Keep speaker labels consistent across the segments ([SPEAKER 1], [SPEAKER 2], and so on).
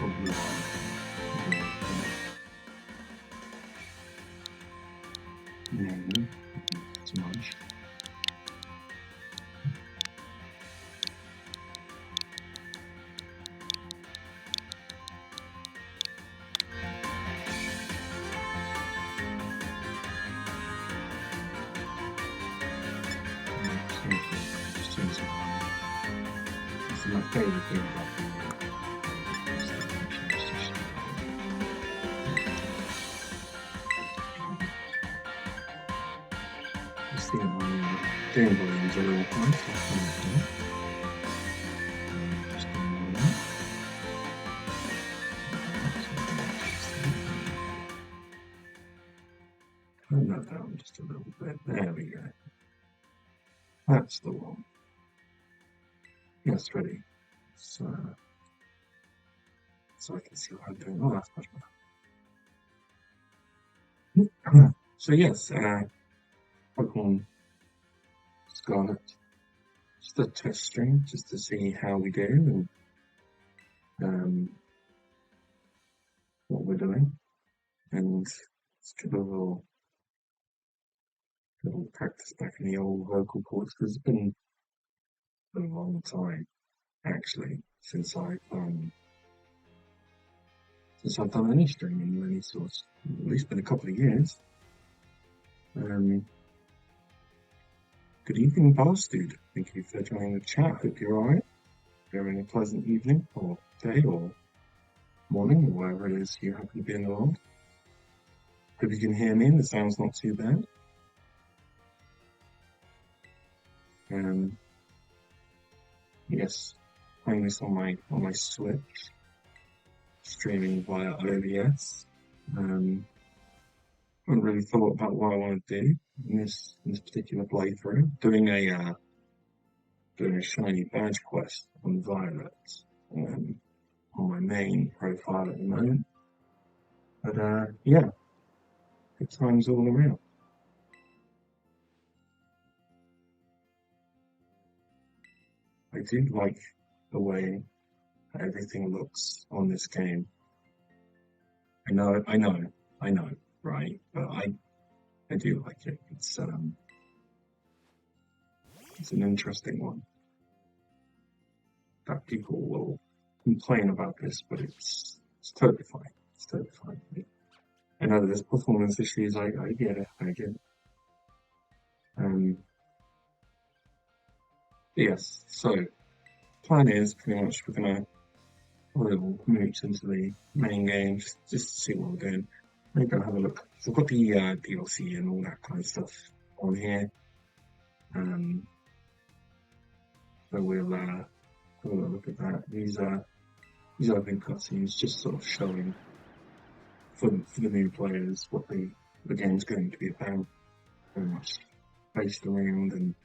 [SPEAKER 1] or blue eyes. No, too much. Seriously, just doing some hard. This is my favourite thing about this thing on my game volumes are a little high, so just doing that. Turn that down just a little bit. There we go. That's the one. Yes, ready. So I can see what I'm doing. Oh, that's much better. So yes, Pokemon Scarlet. Just a test stream, just to see how we do and what we're doing, and let's get a little practice back in the old vocal cords because it's been a long time actually since I've done any streaming of any sort. At least been a couple of years. Um, Good evening, boss dude. Thank you for joining the chat. Hope you're alright. You're having a pleasant evening or day or morning or wherever it is you happen to be in the world. Hope you can hear me and the sound's not too bad. Yes, playing this on my Switch, streaming via OBS. Haven't really thought about what I want to do in this particular playthrough. Doing a shiny badge quest on Violet on my main profile at the moment. But yeah, good times all around. I do like the way everything looks on this game. I know, right? But I do like it. It's an interesting one. That people will complain about this, but it's totally fine. It's totally fine. I know there's performance issues. I get it. I get it. Yes. So plan is pretty much we're gonna move into the main game just to see what we're doing. Maybe I'll have a look. So I've got the DLC and all that kind of stuff on here. So we'll have a look at that. These open cutscenes just sort of showing for the new players what the game's going to be about, very much based around and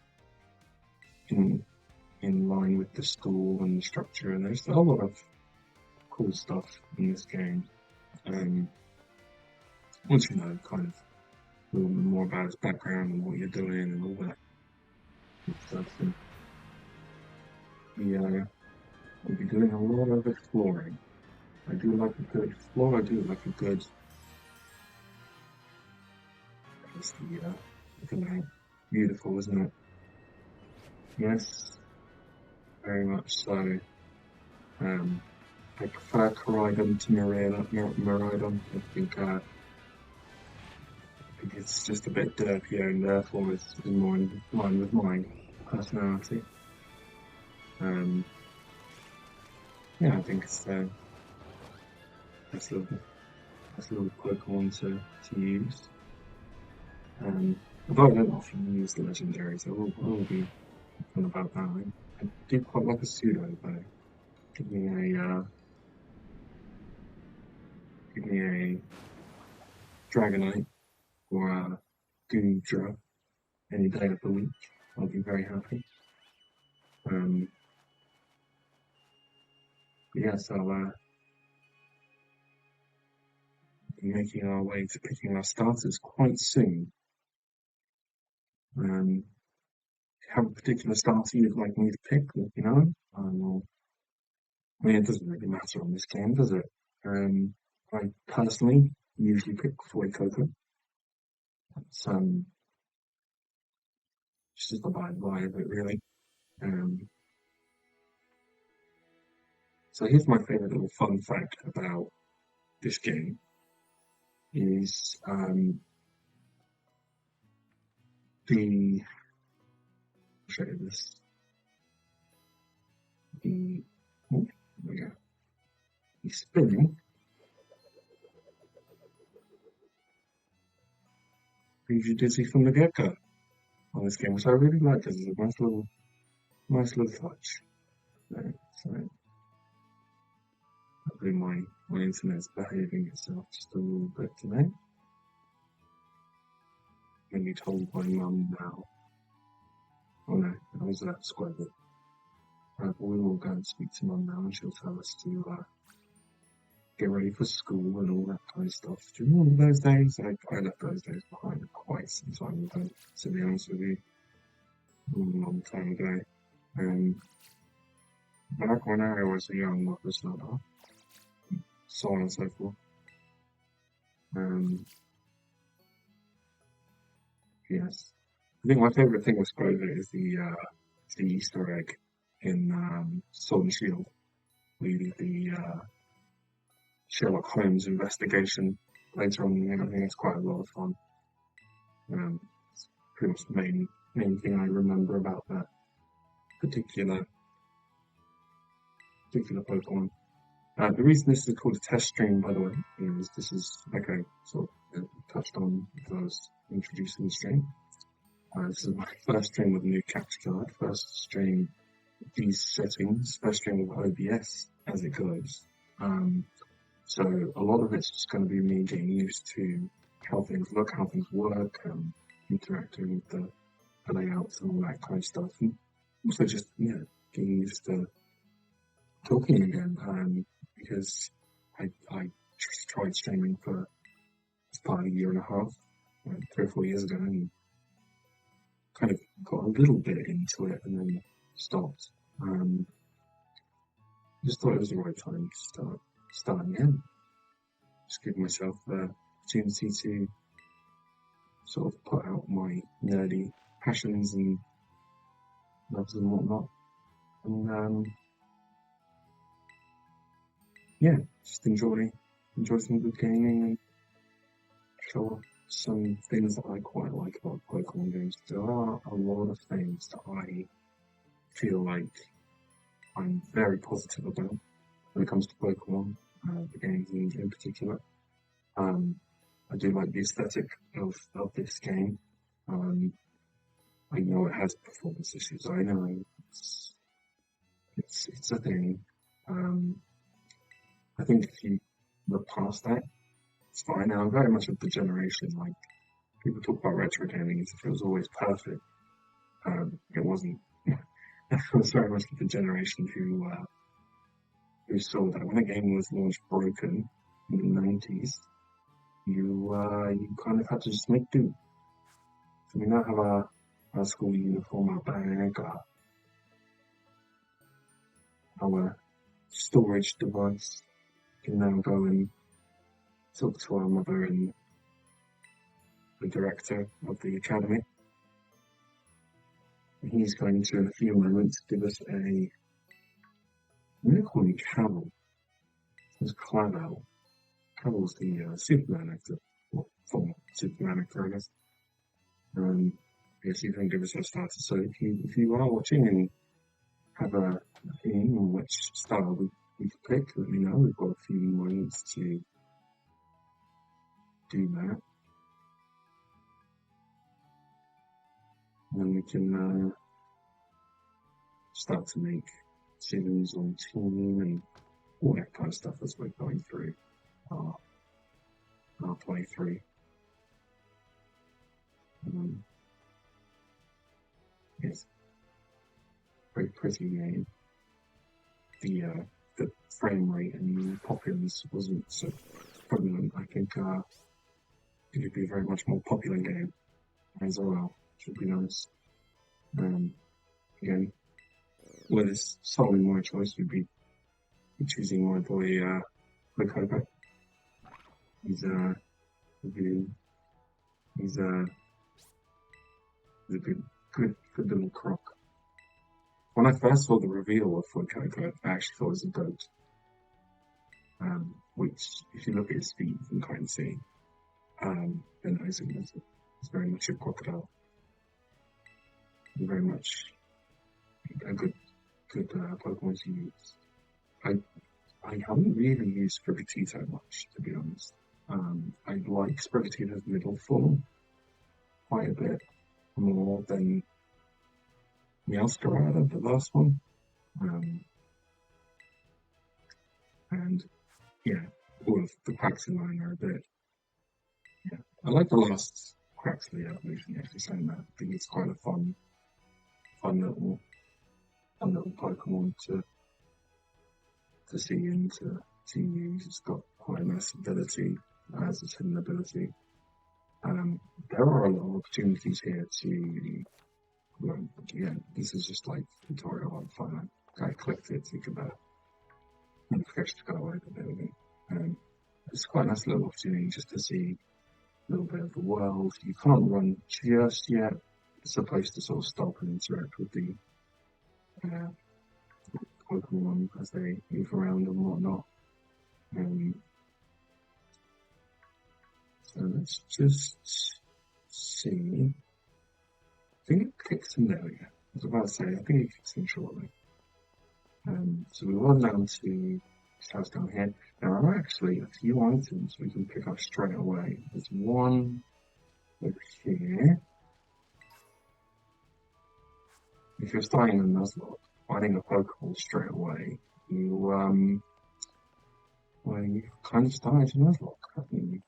[SPEAKER 1] in line with the school and the structure. And there's a whole lot of cool stuff in this game. Once you know kind of a little bit more about its background and what you're doing and all that stuff, and we'll be doing a lot of exploring. I do like a good explore. I do like a good. It's beautiful, isn't it? Yes, very much so. I prefer Corridon to Miraidon. I think it's just a bit dirtier and therefore it's more in line with my personality. Yeah, I think it's that's a little quick one to use. Although I don't often use the legendaries, I will be fun about that. I do quite like a pseudo though. Give me a Dragonite or a Goodra any day of the week. I'll be very happy. Yeah, so be making our way to picking our starters quite soon. Have a particular starter you'd like me to pick, let me know. I mean, it doesn't really matter on this game, does it? Um, I personally usually pick Soy Cocoa. It's just the vibe of it, really. Um, so here's my favorite little fun fact about this game is the I'll show you this. The oh, there we go. The spinning leaves you dizzy from the get-go on this game, which I really like because it's a nice little touch. So hopefully my internet's behaving itself just a little bit today. I'm going to be told by mum now. Oh no, that was Square. But we will go and speak to mum now and she'll tell us to get ready for school and all that kind of stuff. Do you remember those days? I left those days behind quite some time ago, to be honest with you. A long time ago. Um, back when I was a young whippersnapper, so on and so forth. Um, yes. I think my favourite thing with Square is the Easter egg in Sword and Shield, the Sherlock Holmes investigation later on in the game. I think it's quite a lot of fun. It's pretty much the main thing I remember about that particular Pokemon. The reason this is called a test stream, by the way, is this is like I sort of touched on as I was introducing the stream. This is my first stream with a new capture card, first stream with these settings, first stream with OBS as it goes. So a lot of it's just going to be me getting used to how things look, how things work, interacting with the layouts and all that kind of stuff. And also just, getting used to talking again, because I just tried streaming for about a year and a half, 3 or 4 years ago, and kind of got a little bit into it and then stopped. Just thought it was the right time to start again. Just give myself the opportunity to sort of put out my nerdy passions and loves and whatnot. And just enjoy some good gaming and show off some things that I quite like about Pokemon games. There are a lot of things that I feel like I'm very positive about when it comes to Pokemon, the games in particular. I do like the aesthetic of this game. I know it has performance issues. I know it's a thing. I think if you look past that, it's fine. Now I'm very much of the generation. Like people talk about retro gaming as if it was always perfect. It wasn't. I was very much of the generation who saw that when a game was launched broken in the 90s, you kind of had to just make do. So we now have our school uniform, our bag, our storage device. We can now go and talk to our mother and the director of the academy. And he's going to, in a few moments, give us I'm going to call him Cavill. It's Clavel. Cavill's the Superman actor, well, former Superman actor, I guess. Yes, he's going to give us a starter. So if you are watching and have a opinion on which style we could pick, let me know. We've got a few moments to do that. And then we can start to make decisions on team and all that kind of stuff as we're going through our playthrough. Yes, very pretty game. The frame rate and populace wasn't so prevalent. I think it could be a very much more popular game as well. Should be nice. Again, whether it's solely my choice would be choosing my boy Coco. He's really, he's he's a good little croc. When I first saw the reveal of Coco, I actually thought it was a goat. Which, if you look at his feet, you can kind of see. And it's very much a crocodile. Very much a good Pokemon to use. I I haven't really used Sprigatito much, to be honest. I like Sprigatito's middle form quite a bit more than Meowscarada, the last one. Um, and yeah, all of the quacks in line are a bit. Yeah, I like the last Quaxley evolution. Actually, saying that, I think it's quite a fun little, fun little Pokemon to see and to use. It's got quite a nice ability as its hidden ability. There are a lot of opportunities here to, well, yeah, this is just like tutorial on fun. I clicked it, so you can notifications to go away, but there we go. It's quite a nice little opportunity just to see a little bit of the world. You can't run just yet. It's supposed to sort of stop and interact with the uh, Pokemon as they move around and whatnot. Um, so let's just see. I think it kicks in there again. I was about to say, I think it kicks in shortly. So we run down to this house down here. There are actually a few items we can pick up straight away. There's one over here. If you're starting a Nuzlocke, finding a Pokeball straight away, well, you kind of started a Nuzlocke, haven't you?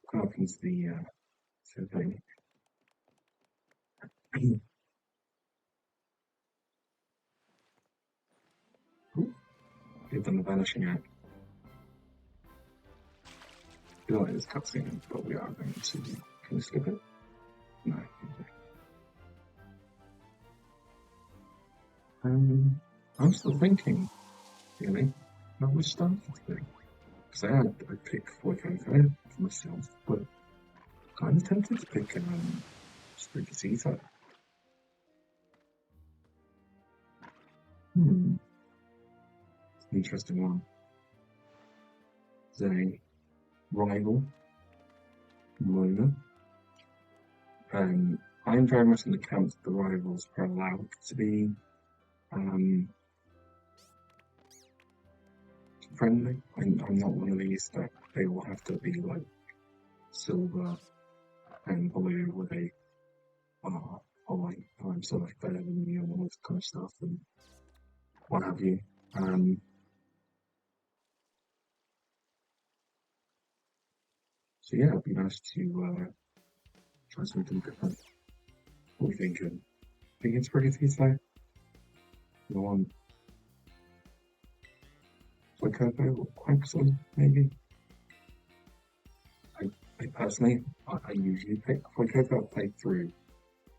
[SPEAKER 1] Come up into the thing. Ooh, give them the vanishing act. I feel like this cutscene, but we are going to. Can we skip it? No. Okay. I'm still thinking, really, about which stuff to do. Because I pick Fuecoco for myself, but kind of tempted to pick Sprigatito. It's an interesting one. It's a rival, Luna. I'm very much in the camp that the rivals are allowed to be friendly. I'm not one of these that they will have to be like silver and blue where they are like, I'm so much better than you and all this kind of stuff and what have you. So yeah, it'd be nice to try something different. What are you thinking? Think it's pretty Tuesday? You want Fuecoco or Quaxley, maybe? I personally, I usually pick Fuecoco. I've played through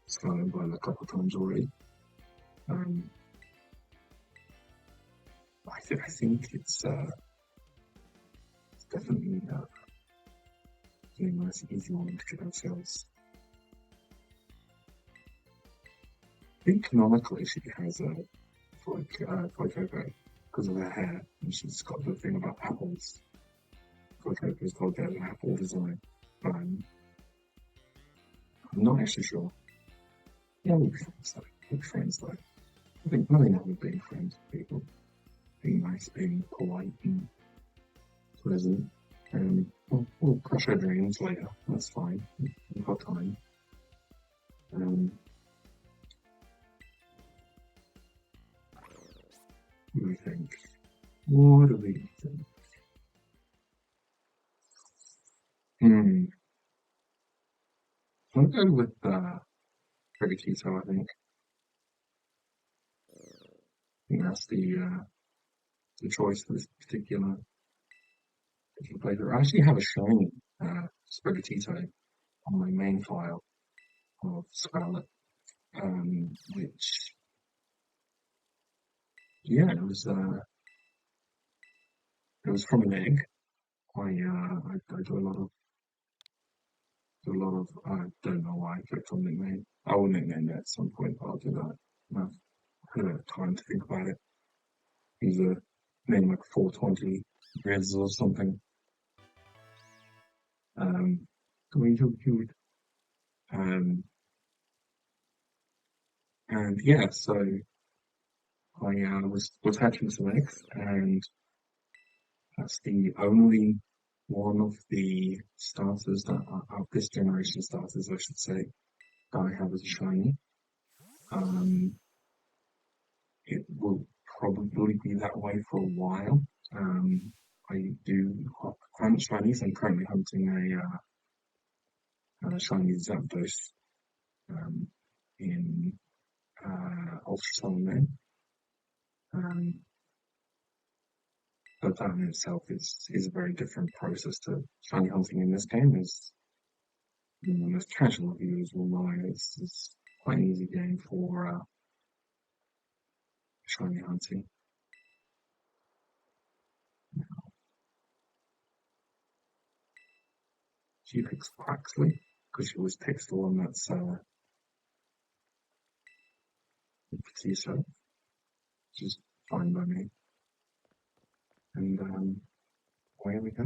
[SPEAKER 1] Scarlet a couple of times already. Um, I think it's definitely a nice and easy one to get ourselves. I think canonically she has a Fuecoco because of her hair, and she's got the thing about apples. Fuecoco is called an apple design. I'm not actually sure. Yeah, we'll be friends though. We'll be friends though. I think nothing wrong with being friends with people. Being nice, being polite and pleasant. We'll crush our dreams later. That's fine. We've got time. Um, what do we think? What do we think? I'll go with Prigatito, I think. I think that's the choice for this particular playthrough. I actually have a shiny Sprigatito on my main file of Scarlet, which, yeah, it was was from an egg. I do a lot of I don't know why I clicked on nickname. I will nickname it at some point, but I'll do that. I've had a bit of time to think about it. Use a name like 420 Riz or something. Going to cute. Um, and yeah, so I was hatching some eggs, and that's the only one of the starters that are of this generation starters, I should say, that I have as a shiny. Um, it will probably be that way for a while. Um, I do hunt shinies. I'm currently hunting a shiny Zapdos um, in Ultra Sun Moon. Um, but that in itself is a very different process to shiny hunting in this game. Is the most casual viewers will know it's quite an easy game for shiny hunting. She picks Quaxley because she always picks the one that's Petito, which is fine by me. And away we go.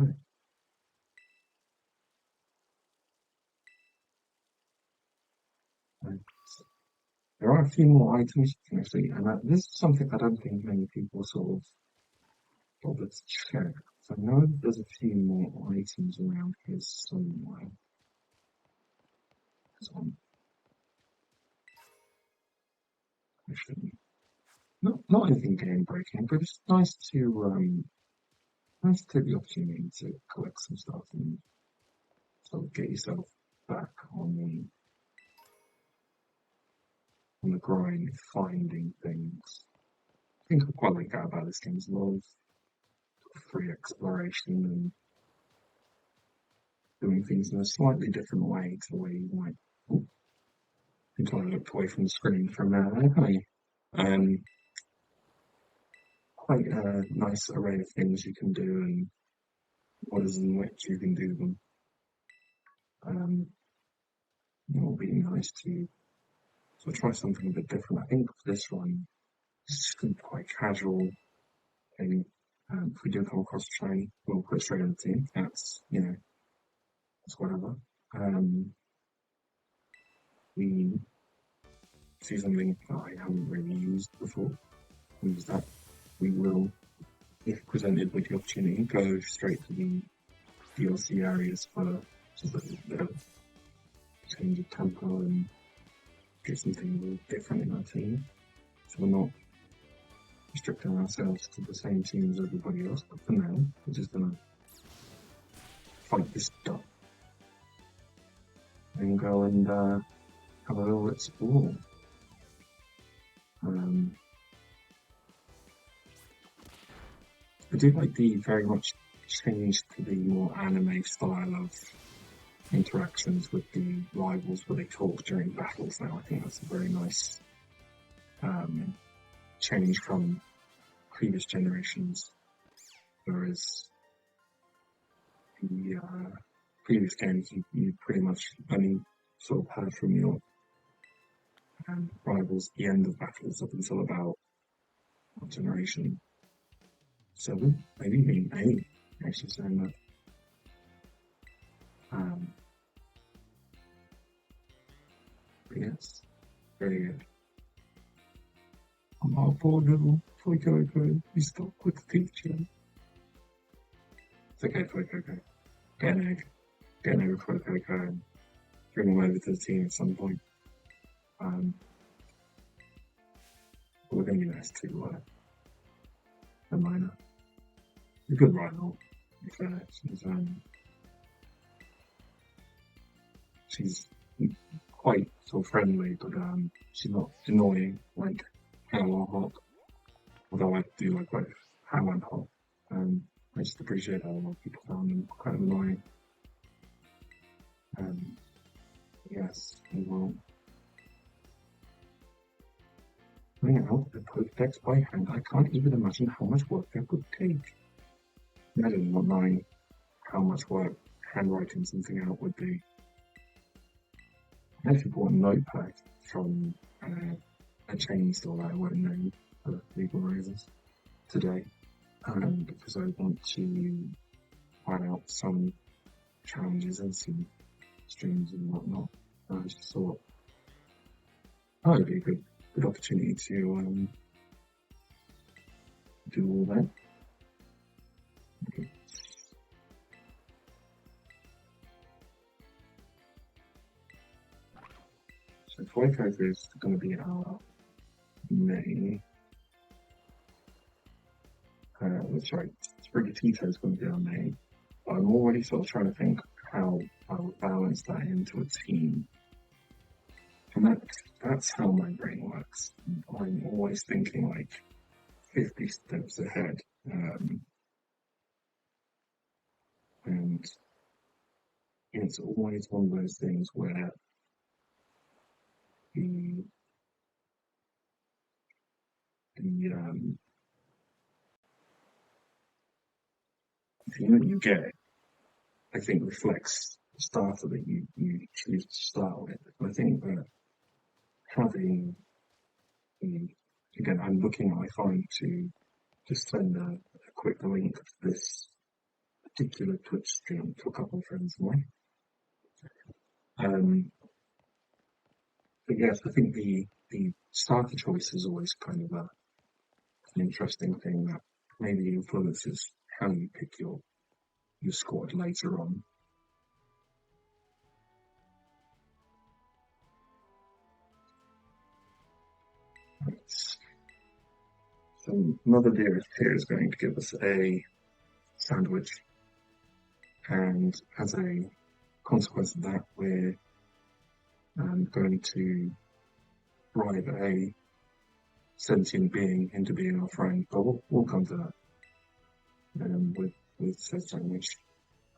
[SPEAKER 1] And there are a few more items you can actually, and this is something I don't think many people sort of bother to check. So I know there's a few more items around here somewhere. So actually, not anything game breaking, but it's nice to take the opportunity to collect some stuff and sort of get yourself back on the grind, finding things. I think I quite like that about this game as well. Free exploration and doing things in a slightly different way to the way you might. Oh, I think I looked away from the screen for a minute. Okay. Quite a nice array of things you can do and orders in which you can do them. It will be nice to try something a bit different. I think for this one, it's just quite casual thing. If we do come across a shiny, we'll put it straight on the team. That's whatever. We see something that I haven't really used before. Use that. We will, if presented with the opportunity, go straight to the DLC areas for just a bit of change of tempo and get something a little different in our team. So we're not restricting ourselves to the same team as everybody else, but for now, we're just gonna fight this stuff and go and have a little explore. I do like the very much change to the more anime style of interactions with the rivals where they talk during battles now. I think that's a very nice change from previous generations. Whereas the previous games, you pretty much only sort of heard from your rivals at the end of battles up until about generation 7, maybe even 8, actually saying that. But yes, very good. Oh, poor little Fuecoco, you stuck with the teacher. It's okay, Fuecoco. Get an egg. Get an egg with Fuecoco and bring him over to the team at some point. We're going to be nice to the minor. A good rival, in fairness. She's quite sort of friendly, but she's not annoying like Hal or Hot. Although I do like both Hal and Hot. I just appreciate how a lot of people found them kind of annoying. Yes, we will bring out the Pokedex by hand. I can't even imagine how much work that would take. Imagine not knowing how much work handwriting something out would be. I actually bought a notepad from a chain store that I won't name for legal reasons today, because I want to find out some challenges and some streams and whatnot. I just thought, oh, it'd be a good opportunity to do all that. Okay. So Fuego is going to be our main. Sorry, Sprigatito is going to be our main. But I'm already sort of trying to think how I would balance that into a team. And that's how my brain works. I'm always thinking like 50 steps ahead. And it's always one of those things where the team that you get, I think, reflects the starter that you choose to start with. I think that having again, I'm looking at my phone to just send a quick link to this particular Twitch stream to a couple of friends of mine. But yes, I think the starter choice is always kind of an interesting thing that maybe influences how you pick your squad later on. So Mother Dearest here is going to give us a sandwich, and as a consequence of that, we're going to bribe a sentient being into being our friend. But we'll come to that with said sandwich.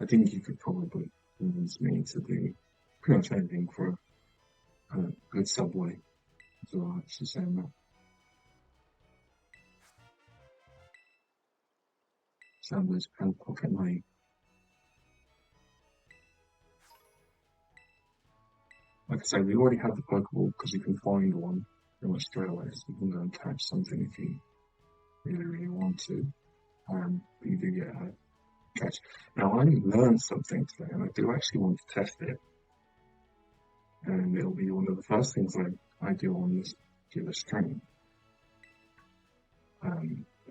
[SPEAKER 1] I think you could probably convince me to do pretty much anything for a good Subway as well, actually saying that. Sandwich and pocket money. Like I say, we already have the Pokeball because you can find one pretty much straight away, so you can go and catch something if you really want to. But you do get a catch. Now, I learned something today, and I do actually want to test it. And it'll be one of the first things I do on this particular stream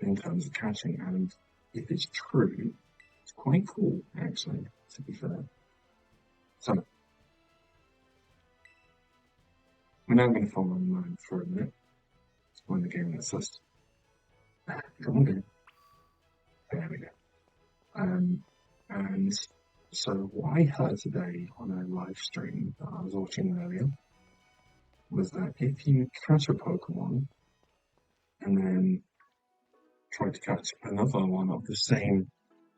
[SPEAKER 1] in terms of catching. And if it's true, it's quite cool, actually, to be fair. So, we're now going to follow online for a minute. Let's find the game that says, come on, there we go. And so what I heard today on a live stream that I was watching earlier was that if you catch a Pokemon and then try to catch another one of the same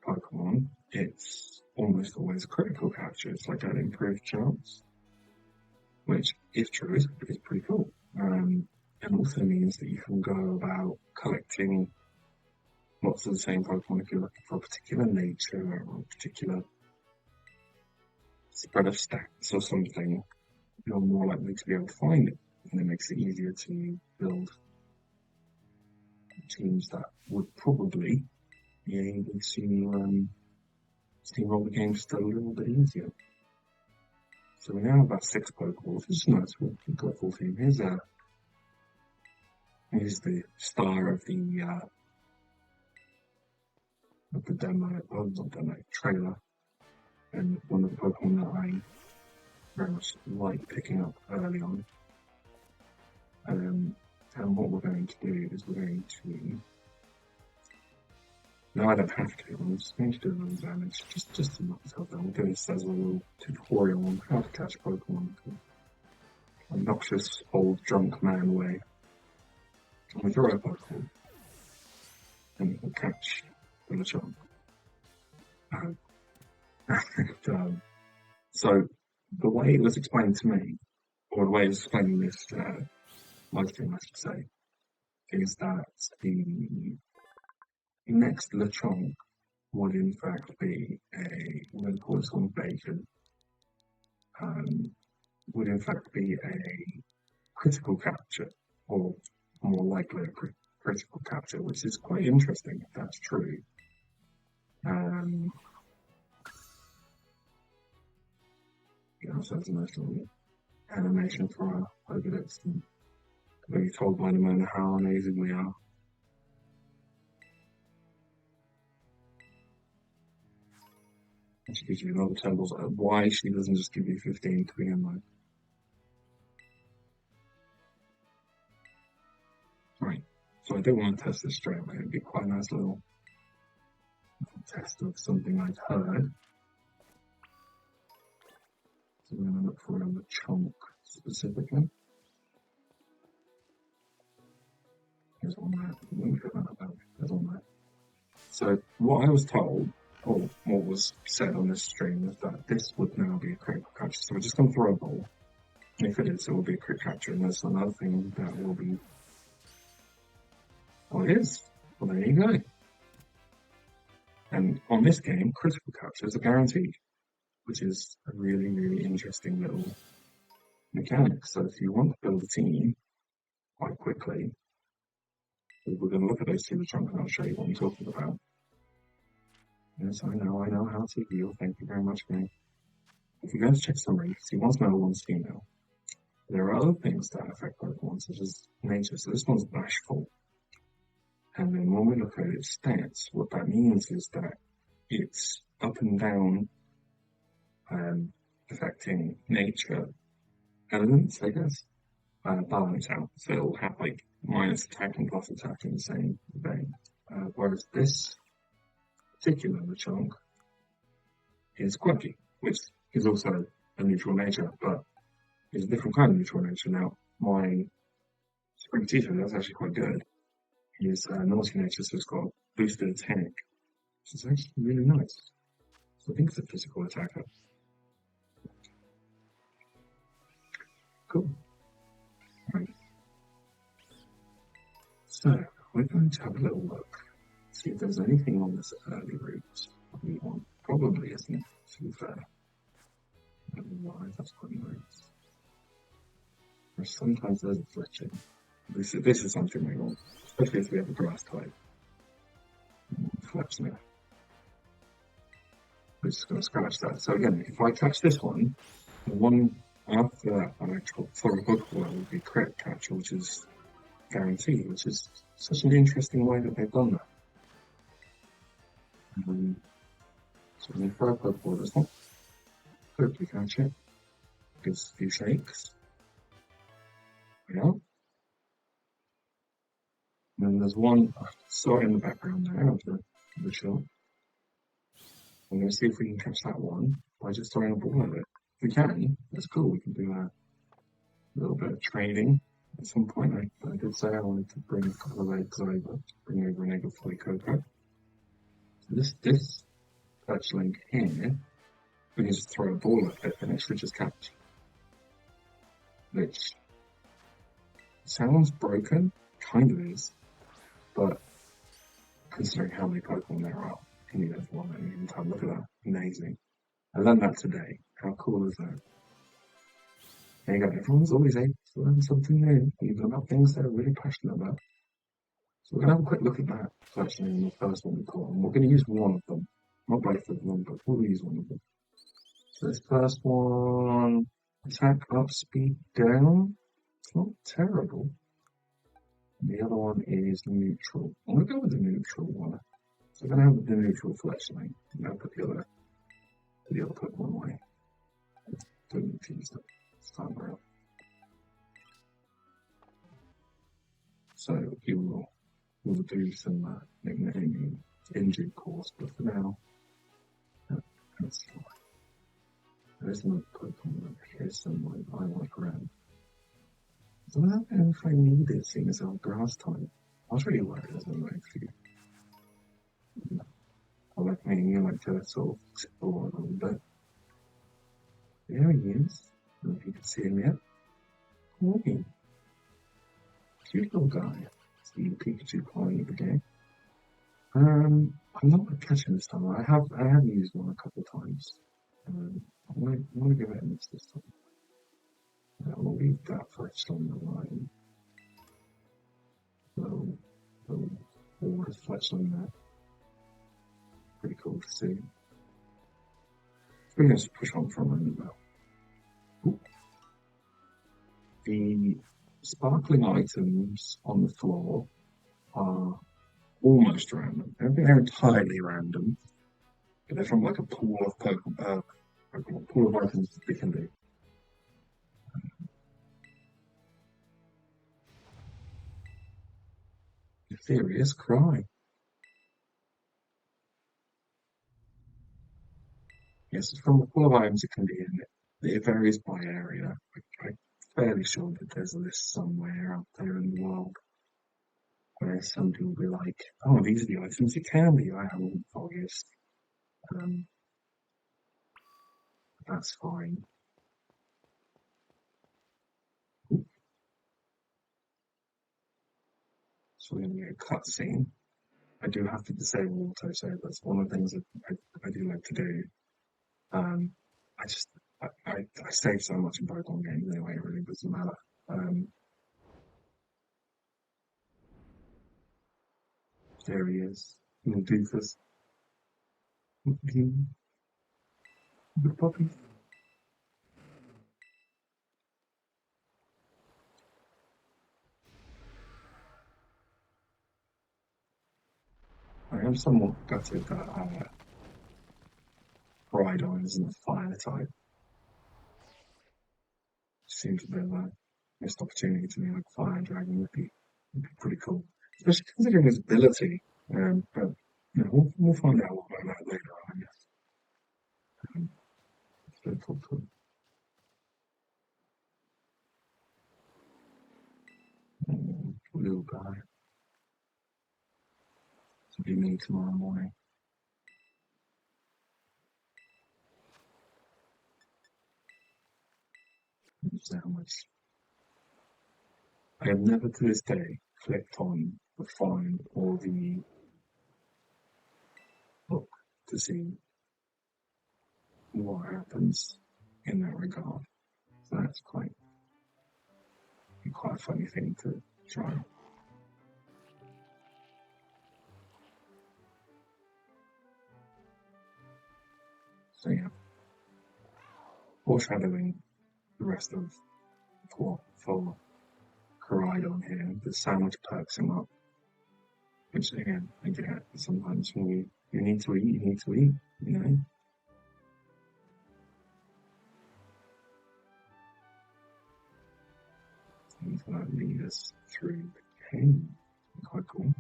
[SPEAKER 1] Pokemon, it's almost always a critical capture. It's like an improved chance, which, if true, is pretty cool. And also means that you can go about collecting lots of the same Pokemon if you're looking for a particular nature or a particular spread of stats or something. You're more likely to be able to find it, and it makes it easier to build teams that would probably be able to steamroll the game just a little bit easier. So we now have about 6 Pokeballs, which is nice. We've got a full team. Here's the star of the demo, not demo, trailer, and one of the Pokemon that I very much like picking up early on. And what we're going to do is we're going to... No, I don't have to. I'm just going to do a little damage, just to knock myself down. We'll do this as a little tutorial on how to catch Pokemon. Obnoxious old drunk man way. And we throw a Pokemon, and we'll catch the Lechonk. So the way it was explained to me, or the way it was explained in this live stream, I should say, is that the next Lechonk would in fact be we're going to call this one bacon, would in fact be a critical capture, or more likely a critical capture, which is quite interesting if that's true. It also has a nice little animation for our Pokedex and be told by the man how amazing we are. And she gives you another 10 balls. Why she doesn't just give you 15 to begin with. Right, so I do want to test this straight away. It'd be quite a nice little test of something I've heard. So we're going to look for the chunk specifically. Here's one there. There's one there. So what I was told, or what was said on this stream, is that this would now be a critical capture. So we're just going to throw a ball. And if it is, it will be a crit capture. And there's another thing that will be... Oh, it is. Well, there you go. And on this game, critical captures are guaranteed, which is a really, really interesting little mechanic. So if you want to build a team quite quickly, we're going to look at those two chunks and I'll show you what I'm talking about. Yes, I know how to heal. Thank you very much, man. If you go to check summary, you can see one's male, one's female. There are other things that affect Pokemon, such as nature. So this one's bashful. And then when we look at its stats, what that means is that it's up and down affecting nature elements, I guess, balance out. So it'll have like minus attack and plus attack in the same vein. Whereas this particular chunk is quirky, which is also a neutral nature, but is a different kind of neutral nature. Now, my spring teacher, that's actually quite good. Is naughty nature, so it's got a boosted attack, which is actually really nice. So I think it's a physical attacker. Cool. Right. So we're going to have a little look, see if there's anything on this early route we want. Probably isn't, to be fair. I don't know why, that's quite nice. Or sometimes there's a fletching. This is something we want, especially if we have a grass type. Fletching. We're just going to scratch that. So again, if I catch this one, the one after that, an actual throw Pokeball would be crit capture, which is guaranteed, which is such an interesting way that they've done that. So we throw a Pokeball this one. Hopefully catch it. Gives a few shakes. Yeah. And then there's one sorry in the background there of the shot. I'm going to see if we can catch that one by just throwing a ball at it. If we can, that's cool. We can do a little bit of trading at some point. I did say I wanted to bring a couple of eggs over, bring over an egg of Flea Cocoa. So this fletchling here, we can just throw a ball at it and it should just catch. Which sounds broken, kind of is, but considering how many Pokemon there are, you need one at any time. Look at that, amazing. I learned that today. How cool is that? There you go, everyone's always able to learn something new, even about things they're really passionate about. So we're going to have a quick look at that fletchling in the first one we caught, and we're going to use one of them. Not both of them, but we'll use one of them. So this first one, attack up, speed down. It's not terrible. The other one is neutral. I'm going to go with the neutral one. So I'm going to have the neutral fletchling. I'm going to put the other Pokemon away. Don't need to use it this time around. So we'll do some nicknaming in due course, but for now, that's fine. There's another Pokemon over here somewhere I like around. So I don't know if I need it, seeing as our grass type. I'll show you where it is anyway for you. I like making you like to sort of explore a little bit. There he is. I don't know if you can see him yet. Hey. Cute little guy. See the Pikachu playing the game. I'm not gonna catch him this time. I have used one a couple of times. I'm gonna give it a miss this time. We'll leave that first on the line. So forward fletch on that. Pretty cool to see. We're going to push on for a moment now. The sparkling items on the floor are almost random. They're entirely random. But they're from like a pool of pool of items that they can do. Mysterious cry. Yes, it's from a pool of items it can be in it. It varies by area. I'm fairly sure that there's a list somewhere out there in the world where somebody will be like, oh, these are the items it can be. I haven't obvious. Um, that's fine. So we're going to get a cutscene. I do have to disable auto save. That's one of the things that I do like to do. Um, I just I save so much in Pokemon games anyway. It really doesn't matter. Um, there he is. Little doofus. The puppy. I am somewhat gutted that Rhydon isn't a fire type. Seems a bit of a missed opportunity to me. Like Fire Dragon would be pretty cool, especially considering his ability. But we'll find out about that later on, I guess. Um, it's very cool. Little guy to be me tomorrow morning. So much. I have never to this day clicked on the find or the book to see what happens in that regard. So that's quite a funny thing to try. So yeah, foreshadowing the rest of the plot for Koraidon here. There's so much perks him up. Which again, I get sometimes when you need to eat, you need to eat, you know. Things that lead us through the game. Quite cool.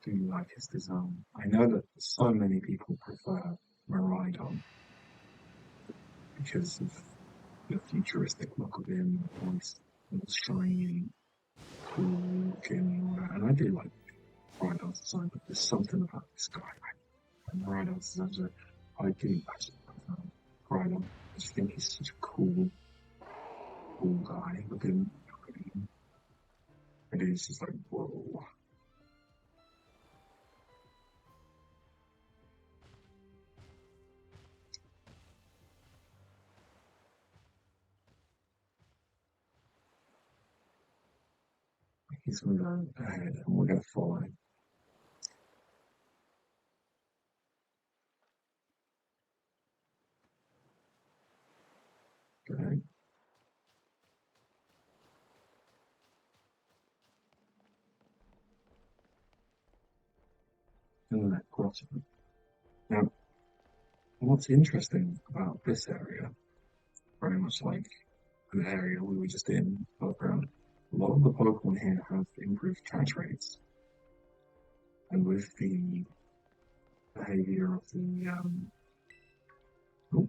[SPEAKER 1] Do like his design. I know that so many people prefer Miraidon because of the futuristic look of him, always shiny, cool looking, all that. And I do like Miraidon's design, but there's something about this guy. And Miraidon's design, I do actually prefer Miraidon. I just think he's such a cool guy. Look at him. It is just like, whoa. He's going to go ahead and we're going to follow him. Okay. And that grotto. Now, what's interesting about this area, very much like the area we were just in, background, a lot of the Pokemon here have improved catch rates. And with the behavior of oh,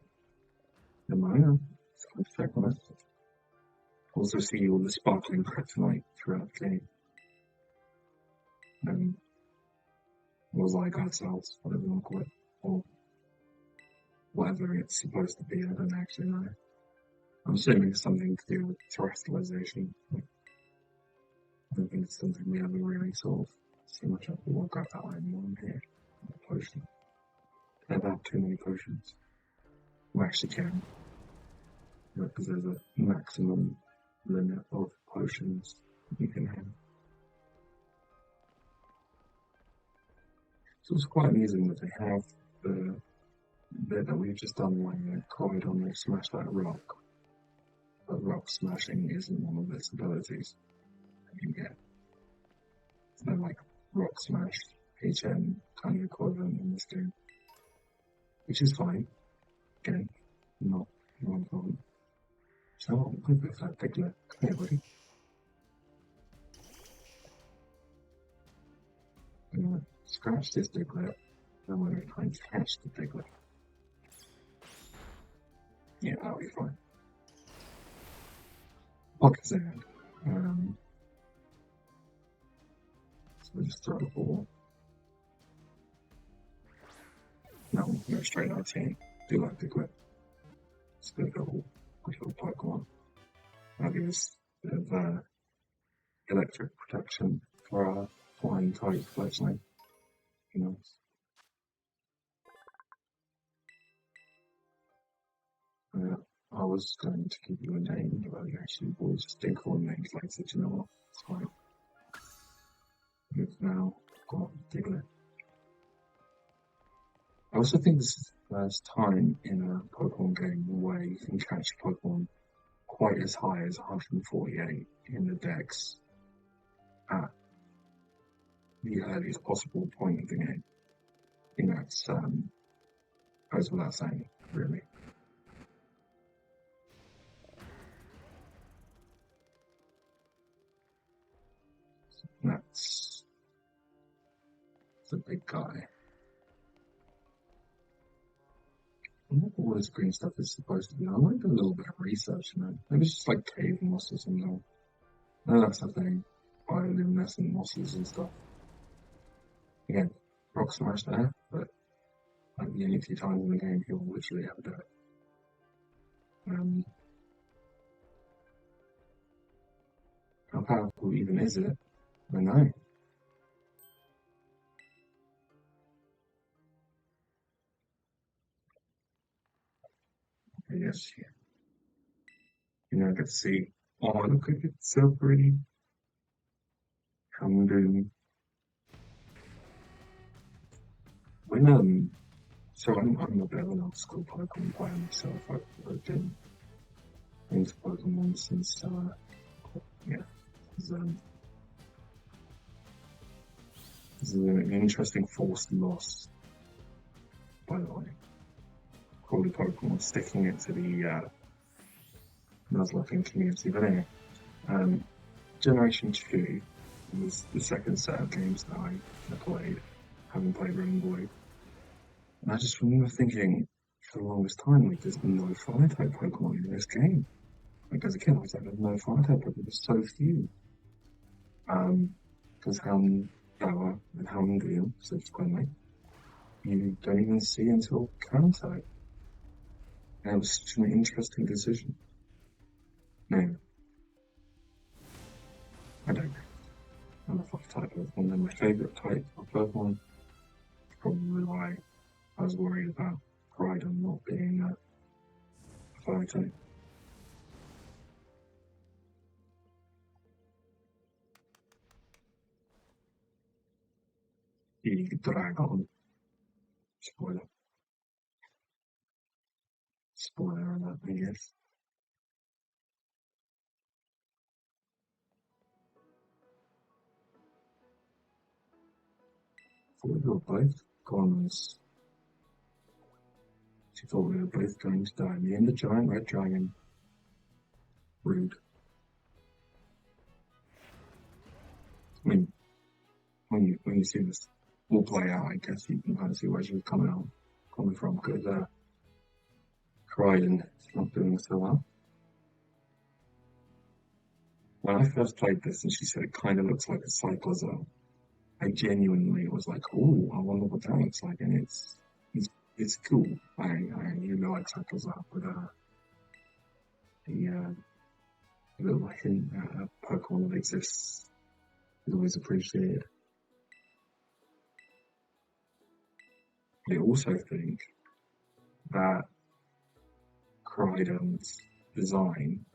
[SPEAKER 1] the miner, it's kind of feckless. Also see all the sparkling kryptonite throughout the game. And was like ourselves, whatever you want to call it. Or whatever it's supposed to be. I don't actually know. I'm assuming it's something to do with terrestrialization. I don't think it's something we ever really sort of see much of. We'll grab that one here. A potion. Never have too many potions. We actually can. Because there's a maximum limit of potions you can have. So it's quite amusing that they have the bit that we've just done when the corridor and they smash that rock. But rock smashing isn't one of its abilities that you get. It's no like rock smash HM kind of equivalent in this game. Which is fine. Again, not a problem. So I'm going to put that Diglett. Come here, buddy. I'm going to scratch this Diglett. I'm going to try and catch the Diglett. Yeah, that'll be fine. Pocket Sand. So we'll just throw a ball. No, we'll go straight out team. Do like Diglett. It's a good little Pokemon. That gives a bit of electric protection for our flying type fledgling. You know. I was going to give you a name, but I actually always just didn't call names like that, you know what? It's fine. We've now got Diglett. I also think this is the first time in a Pokemon game where you can catch Pokemon quite as high as 148 in the Dex at the earliest possible point of the game. I think that's goes without saying, really. That's a big guy. I wonder what all this green stuff is supposed to be. I might do a little bit of research, you know. Maybe it's just like cave moss or something. No, that's the thing. Bioluminescent mosses and stuff. Again, rock smash there, but like the only few times in the game he'll literally ever do it. How powerful even is it? I don't know. I guess, yeah. You know, I get to see. Oh, look at it, it's so pretty. Houndoom. When, so I'm a bit of an old school Pokemon player myself. I've been into Pokemon since, yeah. This is an interesting forced loss, by the way. Probably Pokemon sticking it to the Nuzlocke community. But anyway, Generation 2 was the second set of games that I played, having played Red and Blue. And I just remember thinking, for the longest time, like, there's no fire-type Pokemon in this game. Like, as a kid, I was like, there's no fire-type Pokemon, there's so few. Because Houndour and Houndoom, subsequently, you don't even see until Kanto. And it was such an interesting decision. Now, I don't know. I'm a fire-type Pokemon, and my favourite type of Pokemon. Probably why I was worried about Koraidon not being a fire type. The Dragon. Spoiler. Spoiler alert, I guess. Thought we were both gone. She thought we were both going to die. Me and the giant red dragon. Rude. I mean, when you see this all play out, I guess you can kind of see where she was coming from, because Koraidon is not doing so well. When I first played this and she said it kind of looks like a Cyclozone, I genuinely was like, oh, I wonder what that looks like, and it's it's cool. I you know I tackles up with the little hint at a Pokemon that exists is always appreciated. I also think that Koraidon's design,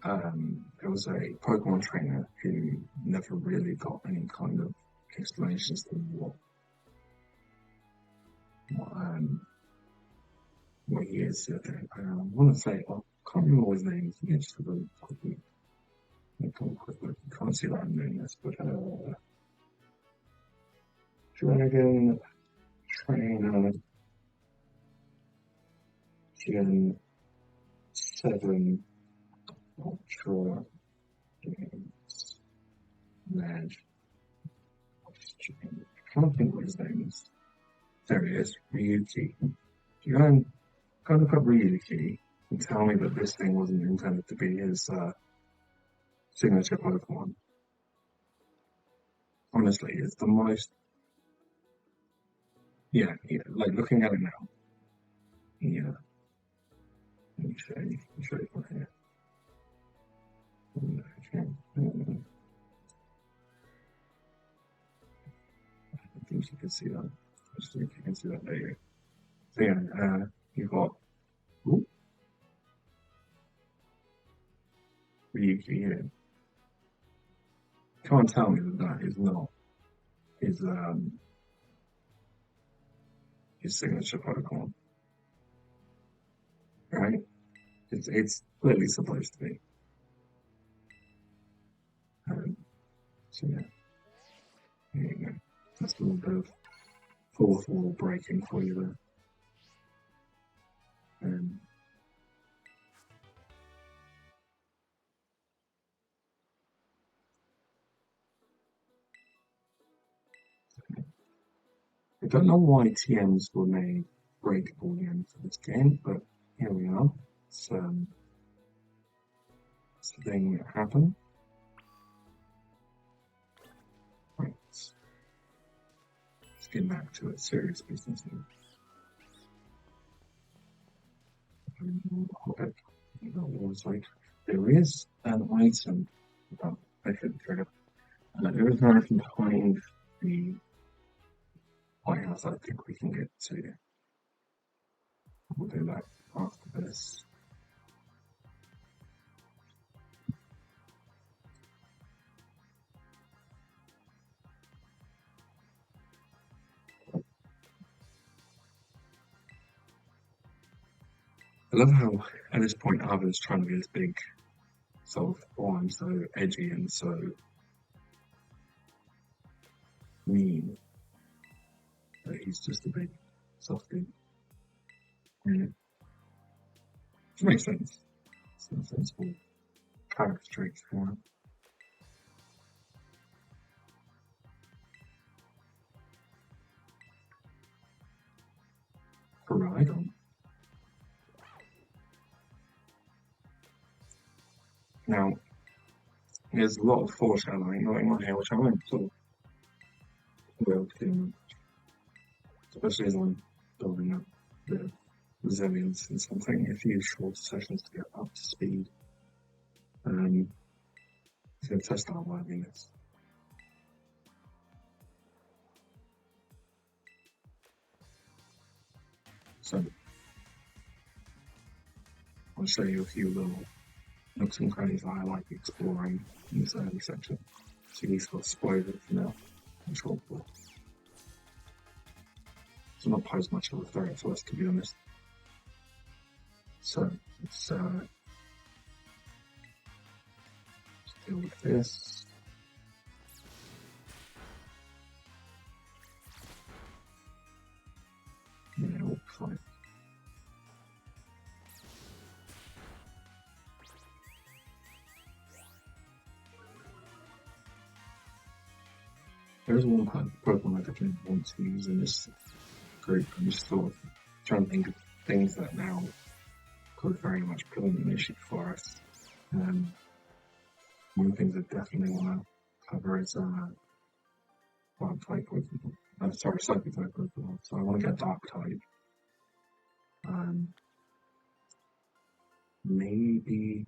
[SPEAKER 1] there was a Pokemon trainer who never really got any kind of explanations to what he is. I want to say, I can't remember what his name is. Yeah, just a really quickly, quick look. You can't see that I'm doing this, but Dragon Trainer Gen 7 Ultra Games Ledge. I can't think what his name is. There he is, Ryuki. You go and look up Ryuki and tell me that this thing wasn't intended to be his signature Pokemon. Honestly, it's the most. Yeah, like looking at it now. Yeah, let me show you. Let me show you from here. Okay. I think you can see that. Just see if you can see that. There you go. So yeah, you've got ooh, Ryuki here. Can't tell me that that is not his his signature Pokemon, right? It's clearly supposed to be. So yeah, there you go. That's a little bit of fourth wall breaking for you there. Um, I don't know why TMs were made breakable again for this game, but here we are. It's the thing that happened. Right, let's get back to it. Serious business here. Okay. Like, there is an item. Oh, I should trigger. There is an item behind the White House. I think we can get to. We'll do that after this. I love how at this point Arvin's trying to be this big sort of, oh, I'm so edgy and so mean, but he's just a big softy. Yeah. Which makes sense. It's a sensible character trait for him. Koraidon. Now, there's a lot of foreshadowing going on here, which I won't sort of go to, especially as I'm building up the resilience in something, a few short sessions to get up to speed. To test our worthiness. So, I'll show you a few little nooks and crannies that I like exploring in this early section. So these got spoilers for now. I'm sure we'll not pose much of a threat to us, to be honest. So let's deal with this. Yeah, we'll be fine. There's one Pokemon I definitely want to use in this group. I'm just sort of trying to think of things that now could very much present an issue for us. One of the things I definitely want to cover is wild type Pokemon. sorry, psychic type Pokemon. So I want to get dark type. Um, maybe,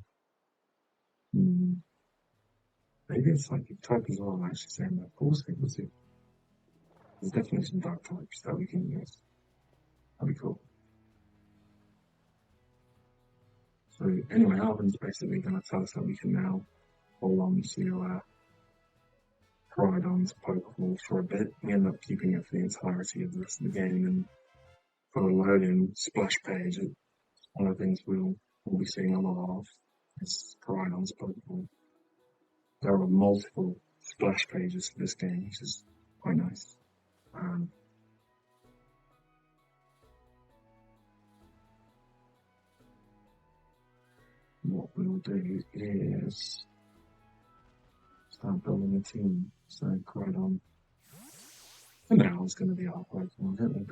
[SPEAKER 1] hmm, maybe it's psychic type as well. I'm actually saying that. But we'll see. There's definitely some dark types that we can use. That'd be cool. So anyway, Alvin's basically going to tell us that we can now hold on to Koraidon's Pokeball for a bit. We end up keeping it for the entirety of the rest of the game, and for a loading splash page, it's one of the things we'll be seeing a lot of is Koraidon's Pokeball. There are multiple splash pages for this game, which is quite nice. What we'll do is start building a team. So Koraidon for now is going to be our Pokemon. It will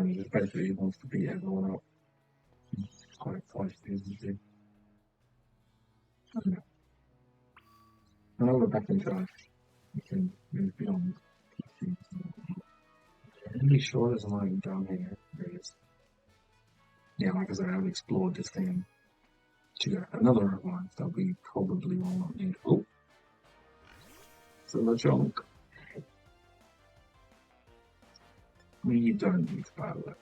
[SPEAKER 1] be just basically wants to beat everyone up. It's quite feisty, isn't he? I don't know. Now we're back in charge. We can move beyond. I'm really sure there's an item down here. There is. Yeah, like I said, I've explored this thing to get another revive that we probably will not need. Oh, it's a junk. We don't need to battle it.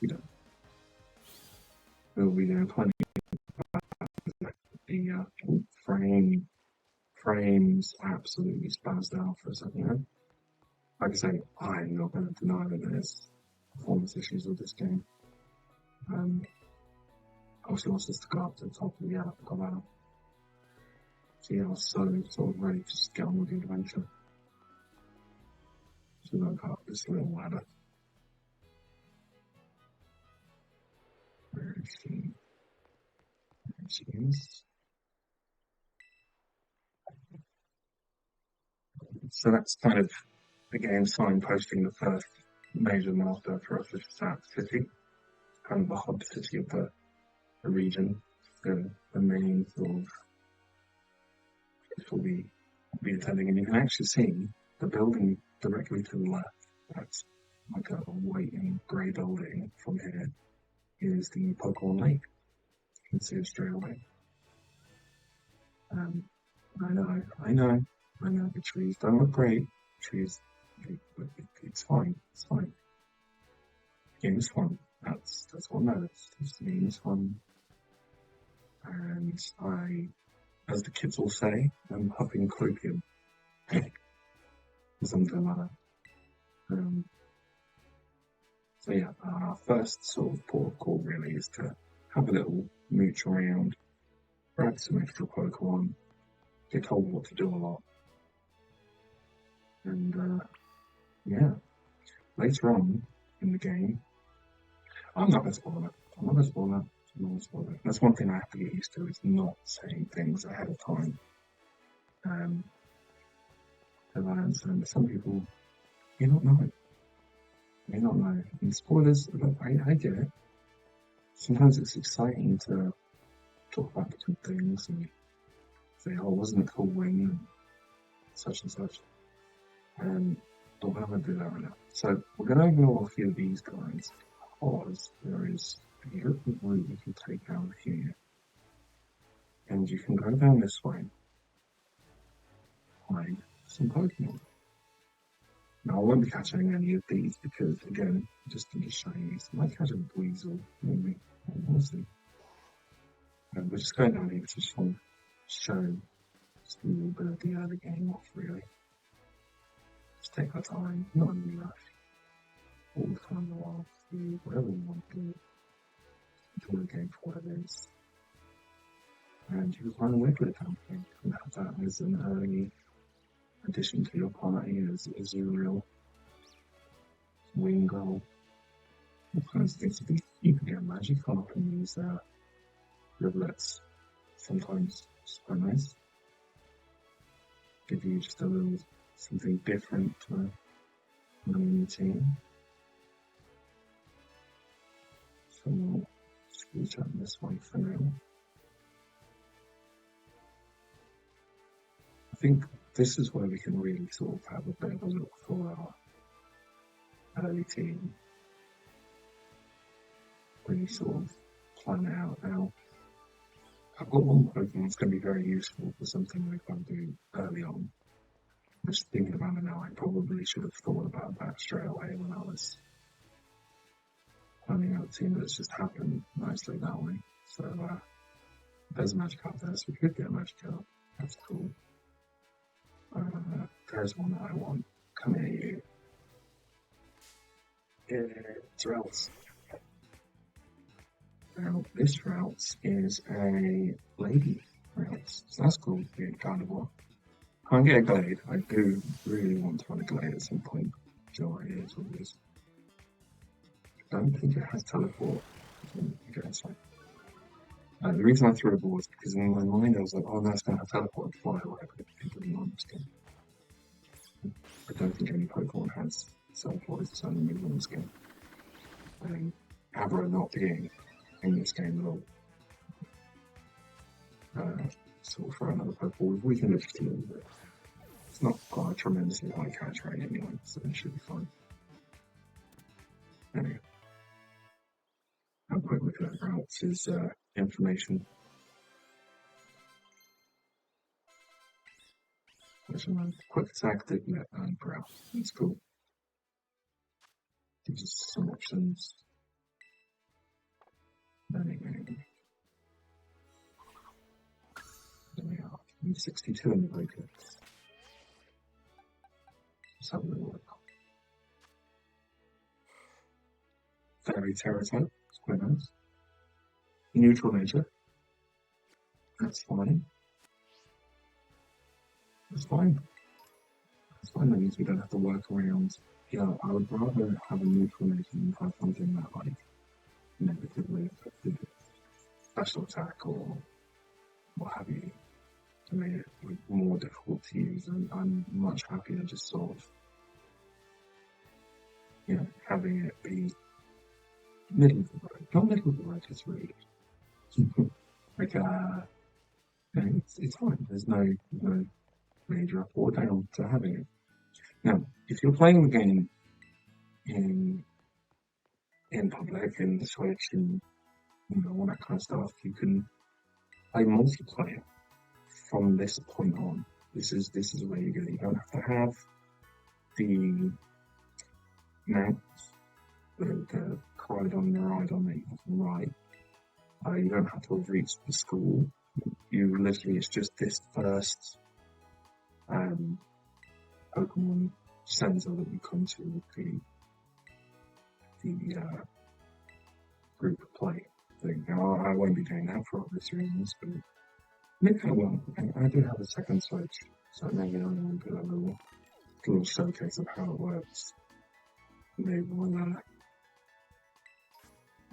[SPEAKER 1] We don't. We'll be doing plenty of the frames absolutely spazzed out for a second. Like I say, I'm not going to deny that there's performance issues with this game. Obviously wants us to go up to the top of the app, got that. So yeah, I was so sort of ready to just get on with the adventure. So we'll go up this little ladder. Where is she? There she is. So that's kind of, again, signposting the first major milestone for us, which is South City. Kind of the hub city of the region. The main sort of will be attending, and you can actually see the building directly to the left. That's like a white and grey building from here. Is the Pokemon Lake. You can see it straight away. I know. The trees don't look great. Trees, it's fine. It's fine. The game is fun. That's what matters. The game is fun. And as the kids will say, I'm huffing copium. Something like that. So yeah, our first sort of port of call really is to have a little mooch around, grab some extra Pokemon, get told what to do a lot, and yeah, later on in the game, I'm not going to spoil that. That's one thing I have to get used to, is not saying things ahead of time. Because I understand some people may not know. And spoilers, look, I get it. Sometimes it's exciting to talk about different things and say, oh, wasn't it cool when such and such. But we're not going to do that right now. So we're going to ignore a few of these guys because there is a little route you can take out here. And you can go down this way, find some Pokemon. Now I won't be catching any of these because, again, just to show you, I might catch a weasel, maybe. We'll see. We're just going down here to just want to show just a little bit of the game off, really. Just take our time, not in a rush. All the time in a while, do whatever you want to do. Enjoy the game for what it is. And you can find a way for the campaign. You can have that as an early addition to your party, as your real Wingull, all kinds of things. You can get magic up and use rivulets. Sometimes it's quite nice. Give you just a little something different to running your team. So return this way for now. I think this is where we can really sort of have a bit of a look for our early team. Really sort of plan it out now. I've got one Pokemon that's going to be very useful for something we're going to do early on. Just thinking about it now, I probably should have thought about that straight away when I was planning out the team, but it's just happened nicely that way. So there's a magic out there, so we could get a magic out. That's cool. There's one that I want. Come here, you. It's Routes. Now, this Routes is a lady Routes, so that's cool, being carnivore. Can't get a Glade. I do really want to run a Glade at some point. Sure, it is what it is. I don't think it has teleport. The reason I threw a ball is because in my mind I was like, oh, that's going to have teleport and fly away. But it didn't understand. I don't think any Pokemon has teleport as its only move in this game. Abra not being in this game at all. So we'll throw another Pokeball. We can just deal with it. It's not quite a tremendously high catch rate anyway, so it should be fine. Anyway. Have a quick look at that Routes' information. There's a quick attack that you get per hour. That's cool. Gives us some options. Anyway. There we are. 62 in the Pokedex. Let's have a little look. Fairy Terratype. It's quite nice. Neutral nature. That's fine. That's fine. That's fine, that means we don't have to work around. Yeah, I would rather have a neutral nature than have something that, like, negatively affected special attack or what have you. To make it like, more difficult to use, and I'm much happier just sort of, you know, having it be middle of the road. Not middle of the road, it's rude. Like, it's fine. There's no major up or down to having it. Now, if you're playing the game in public, in the Switch, and you know all that kind of stuff, you can play multiplayer from this point on. This is where you go. You don't have to have the mounts, the Coridon and Rhydon that you have to ride. You don't have to have reached the school. You literally, it's just this first Pokemon Center that you come to with the group play thing. Now, I won't be doing that for obvious reasons, but maybe I will. I do have a second Switch, so maybe I will do a little showcase of how it works. Maybe we'll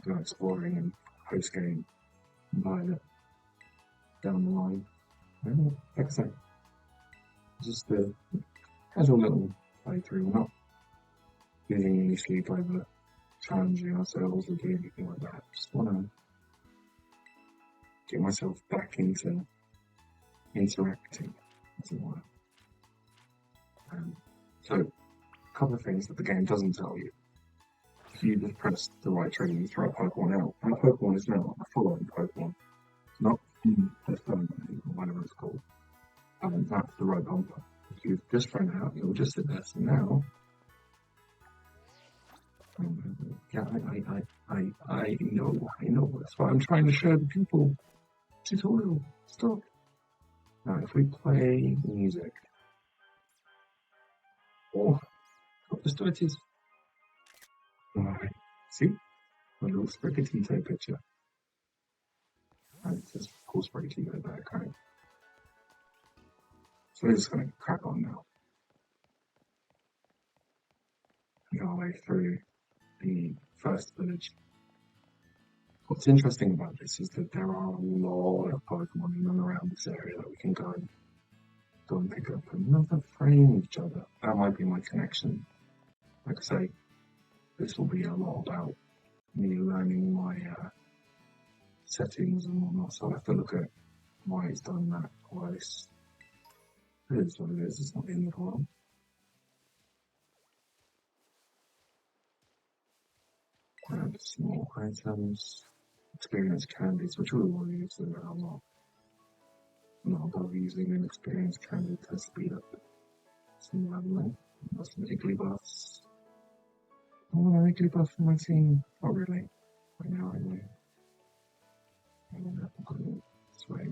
[SPEAKER 1] go exploring and post game Violet down the line. Like I say, just a casual little playthrough. We're not using any sleep over challenging ourselves or doing anything like that. Just want to get myself back into interacting, as it were. So, a couple of things that the game doesn't tell you. If you just press the right trigger, you throw a Pokemon out. And a Pokemon is now a following Pokemon. It's not the phone or whatever it's called. That's the right bumper. If you've just thrown it out, it'll just sit there. So now, yeah, I know. That's why I'm trying to show the people. Tutorial, stop. Now, if we play music, oh, just do it is. Alright, see? A little Sprigatito picture. And it says, of course, Sprigatito there, kind of. So we're just going to crack on now. Go our way through the first village. What's interesting about this is that there are a lot of Pokemon in and around this area that we can go and pick up, and none of them frame each other. That might be my connection. Like I say, this will be a lot about me learning my settings and whatnot, so I have to look at why it's done that twice. It is what it is, it's not the end of the world. Grab small items, experience candies, which we will use a lot. Not above using an experience candy to speed up some leveling. That's some Igglybuffs. I want an Igglybuff for my team. Not really. Right now, anyway. This way.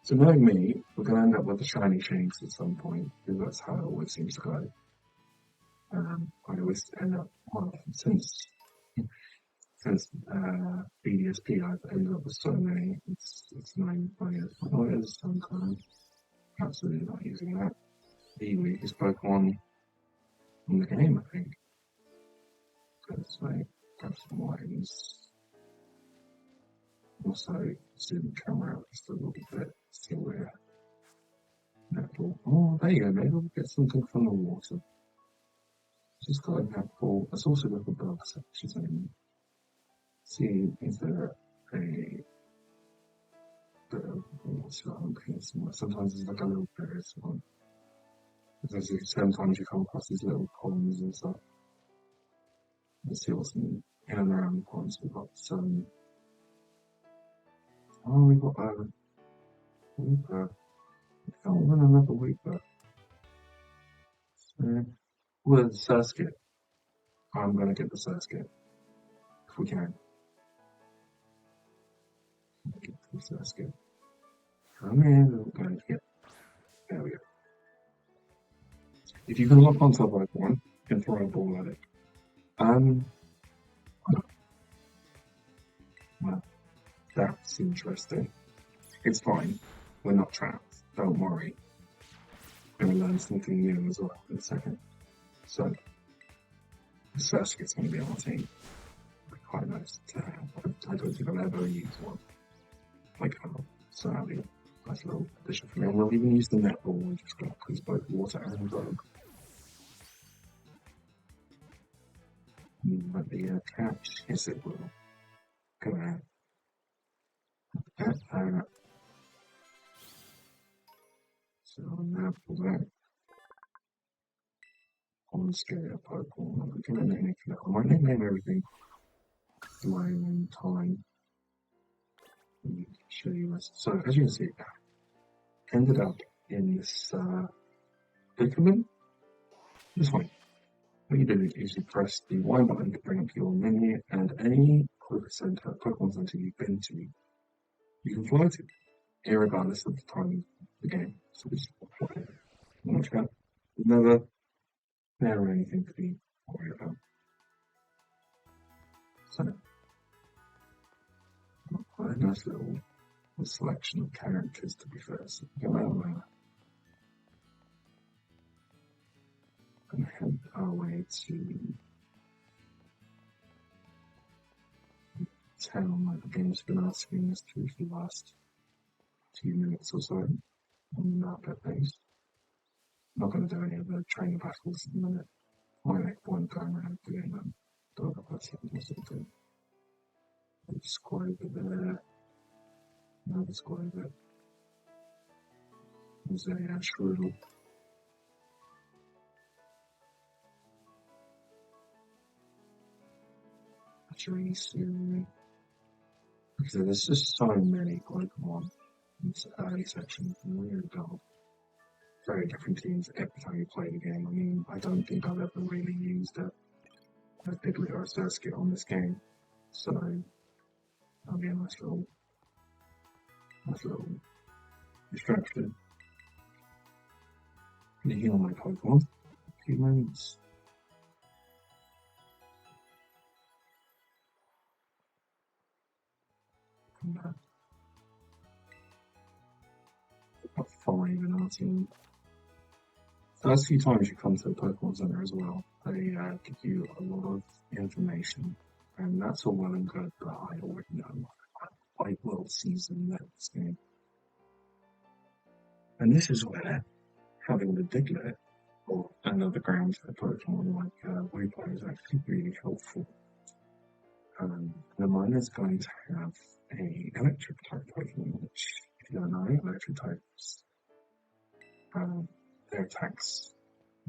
[SPEAKER 1] So knowing me, we're going to end up with the shiny shanks at some point, because that's how it always seems to go. I always end up, well, since BDSP, I've ended up with so many. It's 9 players. Oh, it is sometimes. Absolutely not using that. The weakest Pokemon in the game, I think. Because I have some items. Also, zoom the camera out just a little bit. See where Netball. Oh, there you go. Maybe we'll get something from the water. Just got a Netball. Let's also look at bug sections and see if there a bit of water on here somewhere. Sometimes there's like a little bit of one. Because sometimes you come across these little ponds and stuff. Let's see what's in and around the ponds. We've got some. Oh, we've got Weeper. We can't run another Weeper. So, with Surskit. I'm going to get the Surskit. If we can. Get the Surskit. Come in, we're going to get. There we go. If you can lock onto a Pokemon, you can throw a ball at it. Well, that's interesting. It's fine. We're not trapped. Don't worry. We're going to learn something new as well in a second. So, the Surskit's going to be on our team. Quite nice to have. I don't think I've ever used one. Like, so that'll be a nice little addition for me. And we'll even use the netball we just got because both water and bug. Might be a catch. Yes, it will. Come on. So now for that. On the scale of Pokemon, I'm going to name it. I might name everything. My own time. Let me show you this. So as you can see, ended up in this predicament. This one. What you do is you press the Y button to bring up your menu, and any Pokemon Center you've been to, you can fly to, irregardless of the time of the game. So just fly. Much better. Never there anything to be worried about. So, quite a nice little selection of characters to be fair. So, and head our way to town. Like the game's been asking us to for the last 2 minutes or so on the map at least. Not going to do any of the trainer battles in a minute. My next point going around doing them. Dog up or something. Squad over there. Another squad over there. There's a Shroodle. Soon. So there's just so many Pokemon in this early section. Really dull. Very different teams every time you play the game. I mean, I don't think I've ever really used a Diglett or a Surskit on this game. So that'll be a nice little distraction. I'm gonna heal my Pokemon. A few moments. Got 5 in our team. First few times you come to the Pokemon Center as well, they give you a lot of information, and that's all well and good, but I already know I will season this game. And this is where having the Diglett or another ground type Pokemon like Weeper is actually really helpful. The miner's going to have a electric type Pokemon, which, if you don't know, electric types, their attacks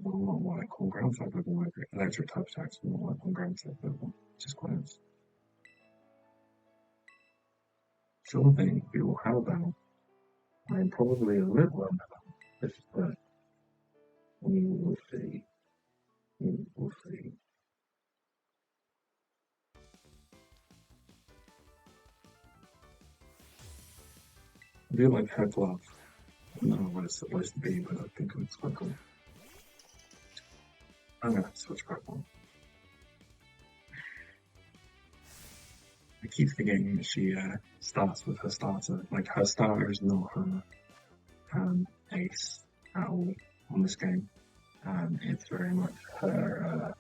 [SPEAKER 1] will not work on ground type Pokemon. Electric type attacks will not work on ground type Pokemon, which is quite nice. Sure thing, we will have a battle. I'm probably a little under but we will see. We will see. I do like her glove. I don't know what it's supposed to be, but I think it's quite cool. I'm gonna switch back on. I keep forgetting that she starts with her starter. Like, her starter is not her ace at all on this game. It's very much her.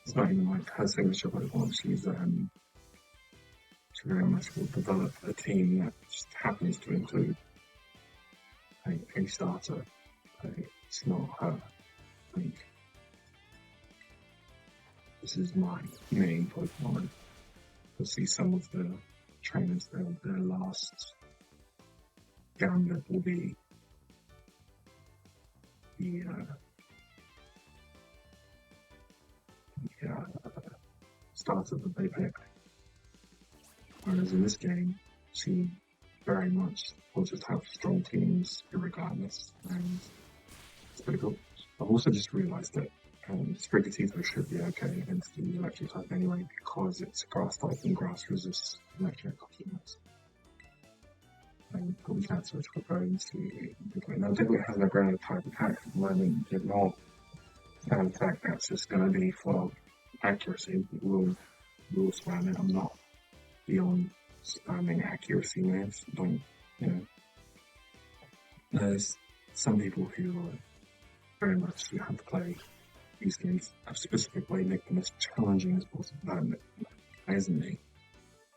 [SPEAKER 1] It's not even like her signature Pokemon. She very much will develop a team that just happens to include a starter. It's not her. I think this is my main Pokemon. You'll see some of the trainers, their last gambit will be the starter that they pick. Whereas in this game, she very much will just have strong teams regardless, and it's pretty cool. I've also just realised that Sprigatito should be okay against the electric type anyway, because it's a grass type and grass resists electric keynotes. But we can't switch for bones to Diglett. Now Diglett has no ground type attack at the moment. It's not an attack that's just going to be for accuracy. We'll spam it. I'm not beyond spamming accuracy moves. Don't, you know. There's some people who very much you have to play these games a specific way, make them as challenging as possible. That isn't me.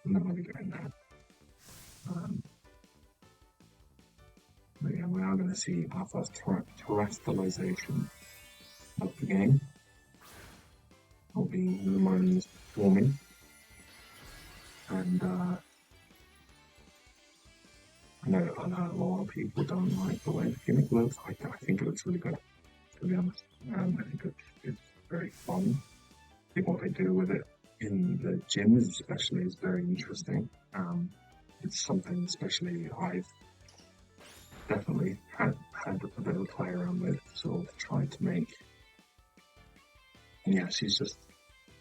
[SPEAKER 1] I'm not going to be doing that. But yeah, we are going to see our first terrestrialization of the game. I'll be the mines forming. And I know a lot of people don't like the way the gimmick looks. I think it looks really good, to be honest. I think it's very fun. I think what they do with it in the gyms especially is very interesting. It's something especially I've definitely had a bit of a play around with, sort of trying to make. And yeah, she's just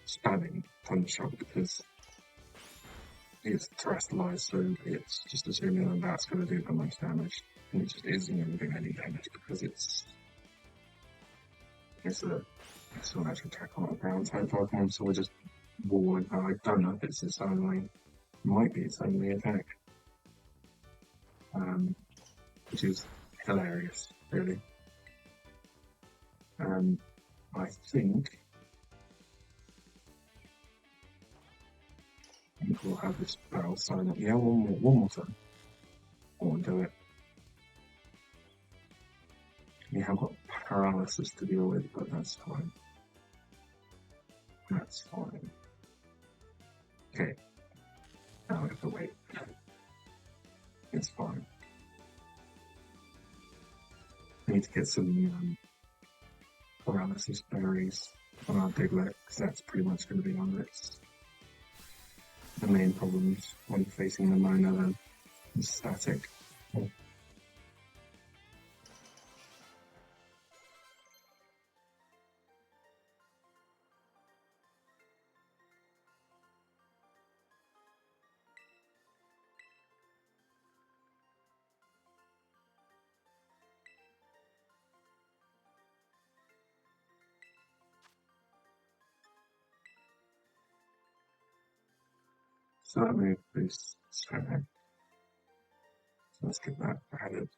[SPEAKER 1] spamming Thunder Shock because it's terrestrialized, so it's just assuming that that's going to do the most damage, and it just isn't going to do any damage because it's an actual attack on a ground type Pokemon, so we're just walling. I don't know if it's its only, it might be its only attack, which is hilarious, really. I think we'll have this battle sign up. Yeah, one more time. I won't do it. We have got paralysis to deal with, but that's fine. That's fine. Okay. Now we have to wait. It's fine. I need to get some paralysis berries on our Diglett, because that's pretty much going to be on the main problems when facing the miner then. It's static. So that move boosts strength. So let's get that added.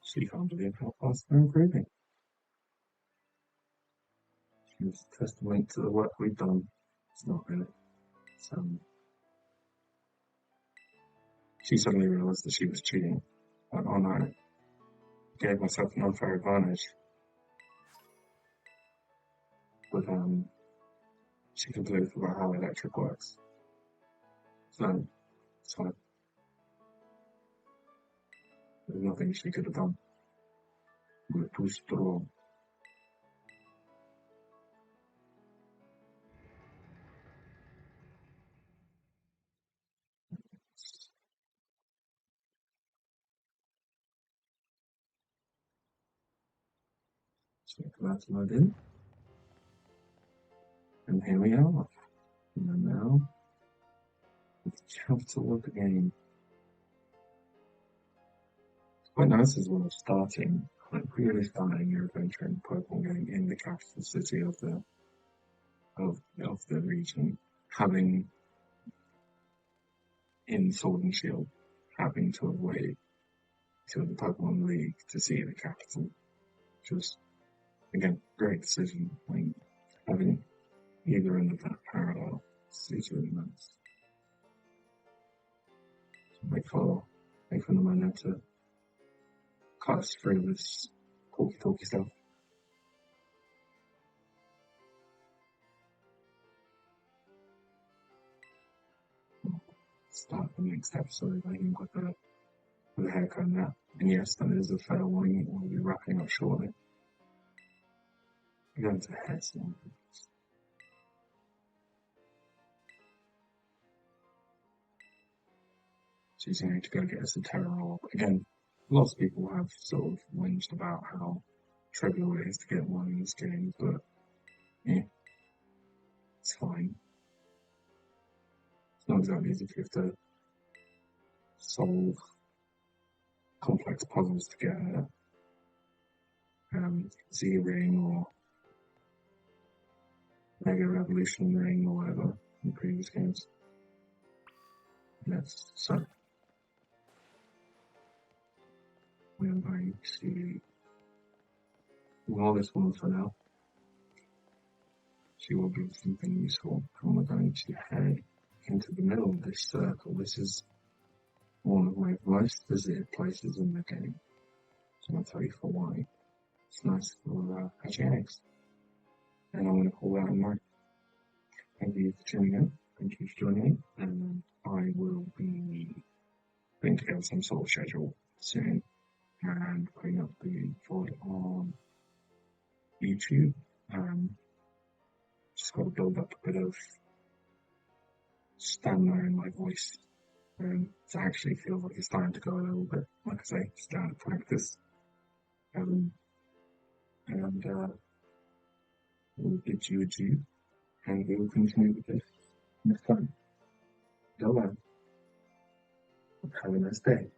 [SPEAKER 1] So you can't believe how fast they're improving. It's a testament to the work we've done It's not really. So she suddenly realised that she was cheating. But oh no, gave myself an unfair advantage. But she completely forgot how electric works. So it's like there's nothing she could have done. We pushed through. So that's what I did. And here we are. And now it's the capital of the game. It's quite nice as well starting, like really starting your adventure in Pokemon game in the capital city of the region, having in Sword and Shield, having to avoid to the Pokemon League to see the capital. Just again, great decision. Like having either end of that parallel is really nice. So wait for the moment to cut us through this talky stuff. Start the next episode, I think, with a haircut and that. And yes, that is a fair warning. We'll be wrapping up shortly. We're going to hair salon. She's going to go get us a Terror. Again, lots of people have sort of whinged about how trivial it is to get one in this game, but yeah, it's fine. It's not exactly as if you have to solve complex puzzles to get a Z-ring or Mega Revolution ring or whatever in previous games. Yes, so we're going to ignore this one for now. She will be something useful, and we're going to head into the middle of this circle. This is one of my most visited places in the game. So I'll tell you for why. It's nice for hatching eggs. And I'm going to call that in mind. Thank you for tuning in. Thank you for joining me. And I will be putting together some sort of schedule soon and putting up the VOD on YouTube. Just got to build up a bit of stamina in my voice. It actually feels like it's starting to go a little bit, like I say, start practice. And we'll bid you adieu, and we will continue with this next time. Go on. Have a nice day.